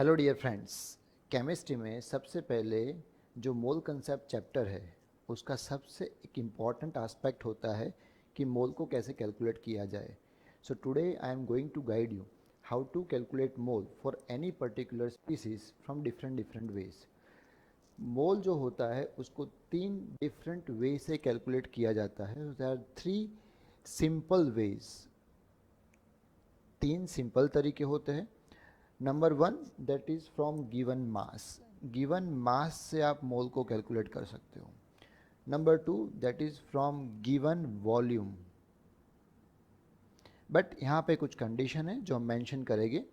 Hello dear friends. Chemistry में सबसे पहले जो मोल कंसेप्ट चैप्टर है उसका सबसे एक इम्पॉर्टेंट एस्पेक्ट होता है कि मोल को कैसे कैलकुलेट किया जाए। So today I am going to guide you how to calculate mole for any particular species from different ways. Mole जो होता है उसको तीन डिफरेंट वे से कैलकुलेट किया जाता है। There are three simple ways. तीन सिंपल तरीके होते हैं। Number one, that is from given mass. Given mass से आप मोल को कैलकुलेट कर सकते हो। Number two, that is from given volume, but यहाँ पे कुछ कंडीशन है जो हम मेंशन करेंगे।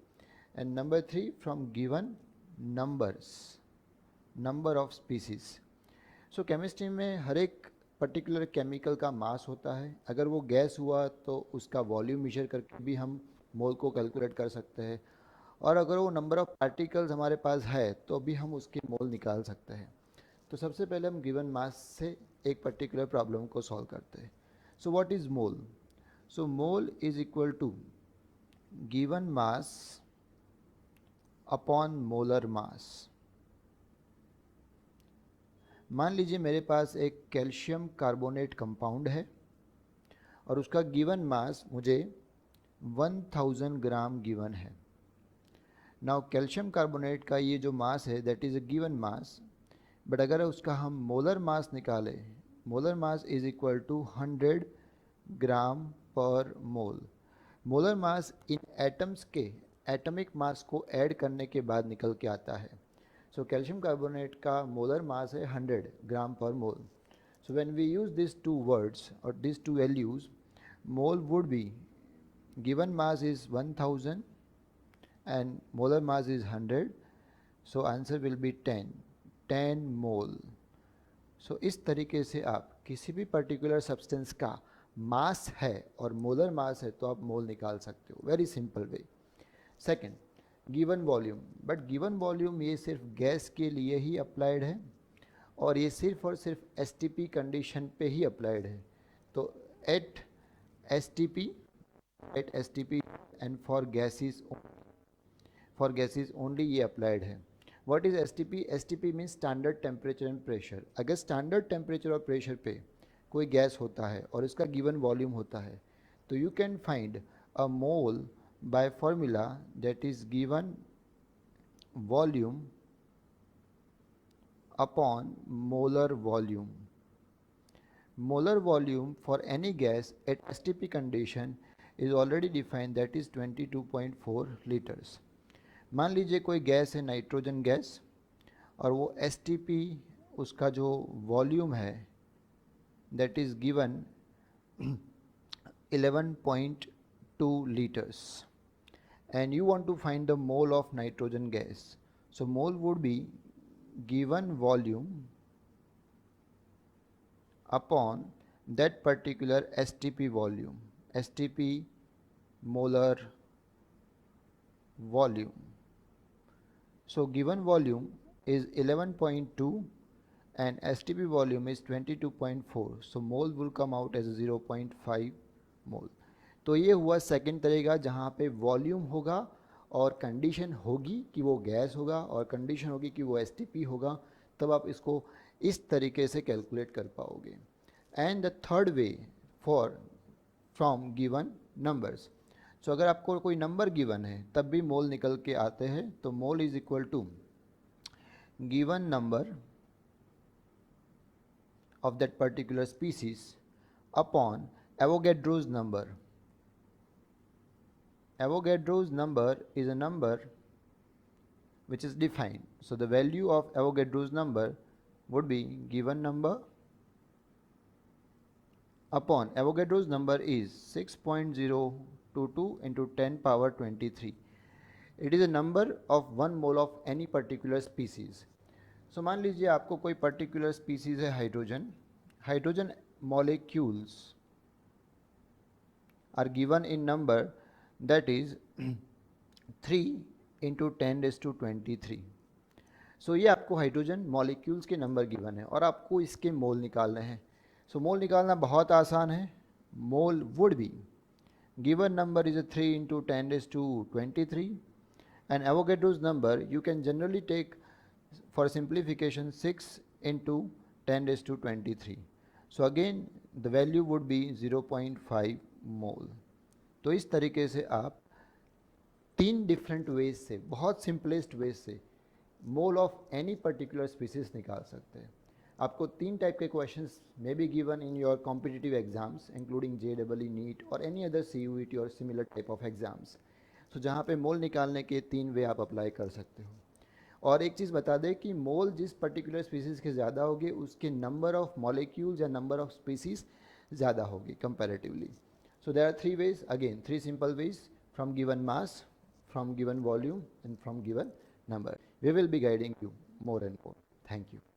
And number three, from given numbers, number of species. So chemistry में हर एक पर्टिकुलर केमिकल का मास होता है। अगर वो गैस हुआ तो उसका वॉल्यूम मेजर करके भी हम मोल को कैलकुलेट कर सकते हैं, और अगर वो नंबर ऑफ पार्टिकल्स हमारे पास है तो भी हम उसके मोल निकाल सकते हैं। तो सबसे पहले हम गिवन मास से एक पर्टिकुलर प्रॉब्लम को सॉल्व करते हैं। So what is mole? So mole is equal to given mass upon molar mass. मान लीजिए मेरे पास एक कैल्शियम कार्बोनेट कंपाउंड है और उसका गिवन मास मुझे 1000 ग्राम गिवन है। नाउ कैल्शियम कार्बोनेट का ये जो मास है that is a given mass, but अगर उसका हम मोलर मास निकालें, molar mass is equal to 100 gram per mole. Molar mass इन एटम्स के एटॉमिक मास को ऐड करने के बाद निकल के आता है। सो कैल्शियम कार्बोनेट का मोलर मास है 100 gram per mole. So when we use this two words और this to values, mole would be given mass is 1000 and molar mass is 100, so answer will be 10 मोल। सो इस तरीके से आप किसी भी particular substance का मास है और मोलर मास है तो आप मोल निकाल सकते हो। Very simple way. Second, given volume. But given volume ये सिर्फ गैस के लिए ही अप्लाइड है और ये सिर्फ और सिर्फ एसटीपी कंडीशन पे ही अप्लाइड है। तो at STP, at STP and for gases only ये अप्लाइड है। What is STP? STP means standard temperature and pressure. अगर स्टैंडर्ड टेम्परेचर और प्रेशर पे कोई गैस होता है और इसका गिवन वॉल्यूम होता है तो you can find a mole by formula that is given volume upon molar volume. Molar volume for any gas at STP condition is already defined, that is 22.4 liters. मान लीजिए कोई गैस है nitrogen gas और वो STP उसका जो volume है that is given 11.2 liters and you want to find the mole of nitrogen gas. So mole would be given volume upon that particular STP volume, STP molar volume. So given volume is 11.2 and STP volume is 22.4, so mole will come out as 0.5 mole. तो ये हुआ second तरीका जहाँ पे volume होगा और condition होगी कि वो गैस होगा और कंडीशन होगी कि वो एसटीपी होगा, तब आप इसको इस तरीके से कैलकुलेट कर पाओगे। And the third way for from given numbers. So अगर आपको कोई नंबर गिवन है तब भी मोल निकल के आते हैं। तो mole is equal to given number of that particular species upon Avogadro's number. Avogadro's number is a number which is defined. So the value of Avogadro's number would be given number upon Avogadro's number is 6.022 into 10 power 23. It is a number of 1 mole of any particular species. So मान लीजिए आपको कोई particular species है hydrogen. Hydrogen molecules are given in number that is 3 into 10⁻23। So ये आपको hydrogen molecules के number given है और आपको इसके मोल निकालने हैं। सो मोल निकालना बहुत आसान है। Mole would be given number is 3 into 10⁻23 And Avogadro's number you can generally take for simplification 6 into 10 raised to 23. So again the value would be 0.5 mole. तो इस तरीके से आप 3 डिफरेंट वेज से, बहुत सिंपलेस्ट वेज से mole of any particular species निकाल सकते हैं. आपको 3 टाइप के questions may be given in your competitive exams including JEE NEET और एनी अदर CUET और similar type of exams. So जहाँ पे मोल निकालने के 3 वे आप अप्लाई कर सकते हो. और एक चीज़ बता दें कि मोल जिस पर्टिकुलर स्पीसीज़ के ज़्यादा होगी उसके नंबर ऑफ मॉलिक्यूल्स या नंबर ऑफ स्पीसीज़ ज़्यादा होगी comparatively. So there are 3 ways, again 3 simple ways, from given mass, from given volume and from given number. We will be guiding you more and more. Thank you.